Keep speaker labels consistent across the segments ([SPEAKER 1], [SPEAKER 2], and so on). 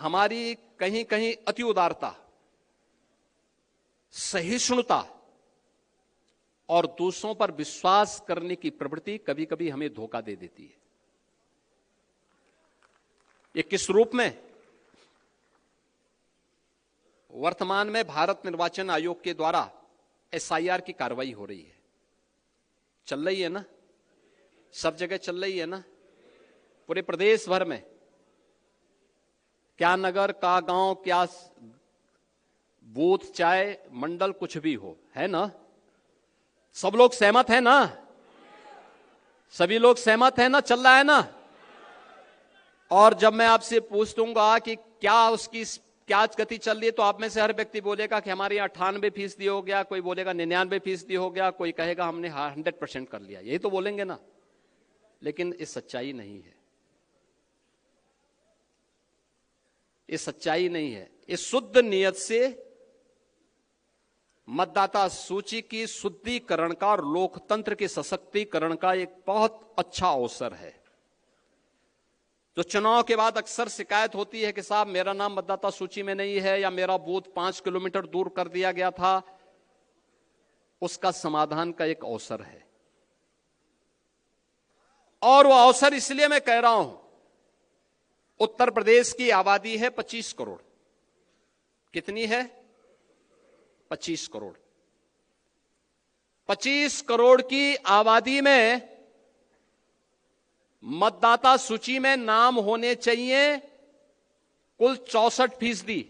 [SPEAKER 1] हमारी कहीं कहीं अति उदारता, सहिष्णुता और दूसरों पर विश्वास करने की प्रवृत्ति कभी कभी हमें धोखा दे देती है। ये किस रूप में? वर्तमान में भारत निर्वाचन आयोग के द्वारा एसआईआर की कार्रवाई हो रही है, चल रही है ना, सब जगह चल रही है ना, पूरे प्रदेश भर में, क्या नगर का गांव, क्या बूथ, चाहे मंडल, कुछ भी हो, है ना? सब लोग सहमत है ना? सभी लोग सहमत है ना? चल रहा है ना? और जब मैं आपसे पूछूंगा कि क्या उसकी क्या गति चल रही है, तो आप में से हर व्यक्ति बोलेगा कि हमारे यहाँ 98% हो गया, कोई बोलेगा 99% हो गया, कोई कहेगा हमने 100% कर लिया। यही तो बोलेंगे ना, लेकिन ये सच्चाई नहीं है, ये सच्चाई नहीं है। ये शुद्ध नियत से मतदाता सूची की शुद्धिकरण का और लोकतंत्र के सशक्तिकरण का एक बहुत अच्छा अवसर है। जो चुनाव के बाद अक्सर शिकायत होती है कि साहब मेरा नाम मतदाता सूची में नहीं है, या मेरा बूथ 5 किलोमीटर दूर कर दिया गया था, उसका समाधान का एक अवसर है। और वो अवसर इसलिए मैं कह रहा हूं, उत्तर प्रदेश की आबादी है 25 करोड़। कितनी है? 25 करोड़। 25 करोड़ की आबादी में मतदाता सूची में नाम होने चाहिए कुल 64%।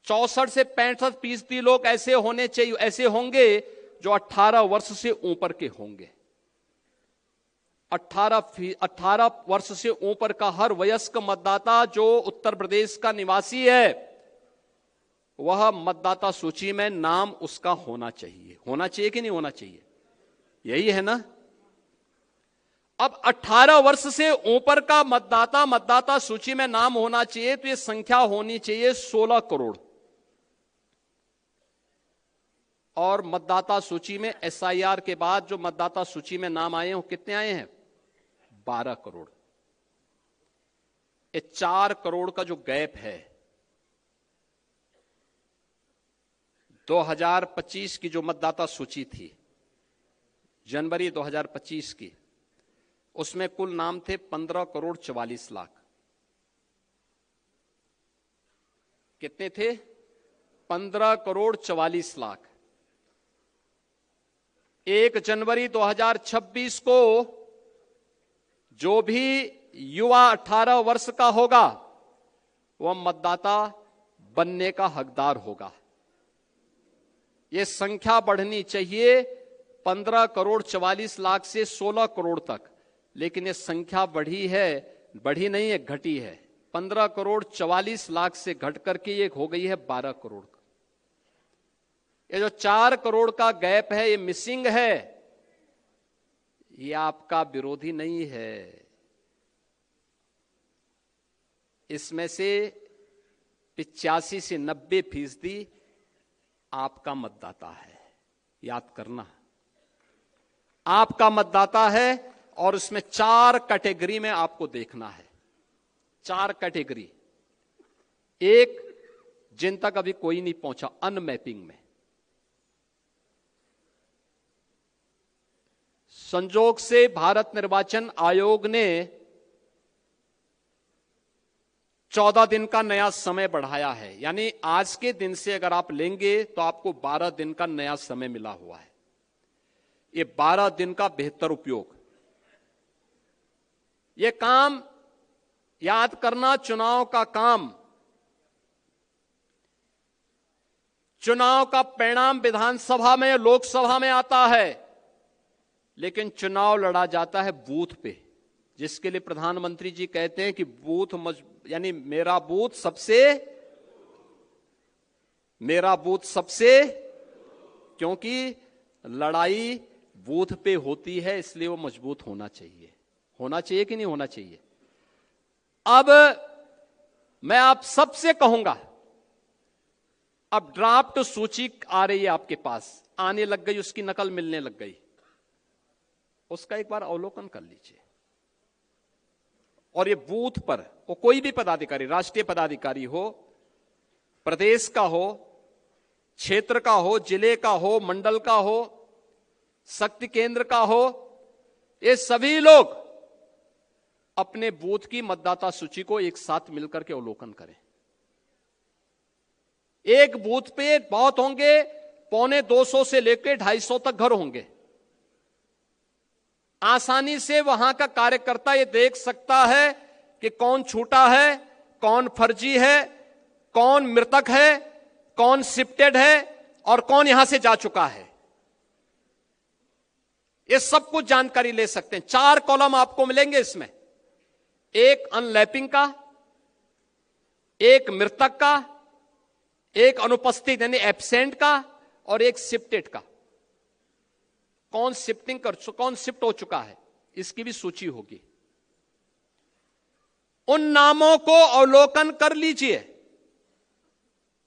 [SPEAKER 1] 64 से 65% लोग ऐसे होने चाहिए, ऐसे होंगे जो 18 वर्ष से ऊपर के होंगे। 18 वर्ष से ऊपर का हर वयस्क मतदाता जो उत्तर प्रदेश का निवासी है, वह मतदाता सूची में नाम उसका होना चाहिए। होना चाहिए कि नहीं होना चाहिए? यही है ना? अब 18 वर्ष से ऊपर का मतदाता सूची में नाम होना चाहिए, तो यह संख्या होनी चाहिए 16 करोड़। और मतदाता सूची में एसआईआर के बाद जो मतदाता सूची में नाम आए हैं, वो कितने आए हैं? 12 करोड़। ये 4 करोड़ का जो गैप है, 2025 की जो मतदाता सूची थी, जनवरी 2025 की, उसमें कुल नाम थे 15 करोड़ 44 लाख। कितने थे? 15 करोड़ 44 लाख। 1 जनवरी 2026 को जो भी युवा 18 वर्ष का होगा, वह मतदाता बनने का हकदार होगा। यह संख्या बढ़नी चाहिए 15 करोड़ 44 लाख से 16 करोड़ तक, लेकिन यह संख्या बढ़ी है, बढ़ी नहीं है, घटी है। 15 करोड़ 44 लाख से घट करके ये हो गई है 12 करोड़ का। ये जो 4 करोड़ का गैप है, ये मिसिंग है। ये आपका विरोधी नहीं है, इसमें से 85 से 90% आपका मतदाता है। याद करना, आपका मतदाता है। और उसमें 4 कैटेगरी में आपको देखना है। 4 कैटेगरी। एक, जिन तक अभी कोई नहीं पहुंचा, अनमैपिंग में। संजोग से भारत निर्वाचन आयोग ने 14 दिन का नया समय बढ़ाया है, यानी आज के दिन से अगर आप लेंगे तो आपको 12 दिन का नया समय मिला हुआ है। ये 12 दिन का बेहतर उपयोग। ये काम याद करना, चुनाव का काम, चुनाव का परिणाम विधानसभा में, लोकसभा में आता है, लेकिन चुनाव लड़ा जाता है बूथ पे, जिसके लिए प्रधानमंत्री जी कहते हैं कि बूथ यानी मेरा बूथ सबसे, क्योंकि लड़ाई बूथ पे होती है, इसलिए वो मजबूत होना चाहिए। होना चाहिए कि नहीं होना चाहिए? अब मैं आप सबसे कहूंगा, अब ड्राफ्ट सूची आ रही है आपके पास, आने लग गई, उसकी नकल मिलने लग गई, उसका एक बार अवलोकन कर लीजिए और ये बूथ पर वो कोई भी पदाधिकारी, राष्ट्रीय पदाधिकारी हो, प्रदेश का हो, क्षेत्र का हो, जिले का हो, मंडल का हो, शक्ति केंद्र का हो, ये सभी लोग अपने बूथ की मतदाता सूची को एक साथ मिलकर के अवलोकन करें। एक बूथ पे बहुत होंगे 250 से लेकर 250 तक घर होंगे। आसानी से वहां का कार्यकर्ता ये देख सकता है कि कौन छूटा है, कौन फर्जी है, कौन मृतक है, कौन शिफ्टेड है और कौन यहां से जा चुका है। ये सब कुछ जानकारी ले सकते हैं। 4 कॉलम आपको मिलेंगे इसमें, एक अनलैपिंग का, एक मृतक का, एक अनुपस्थित यानी एब्सेंट का और एक शिफ्टेड का। कौन कौन शिफ्ट हो चुका है इसकी भी सूची होगी। उन नामों को अवलोकन कर लीजिए।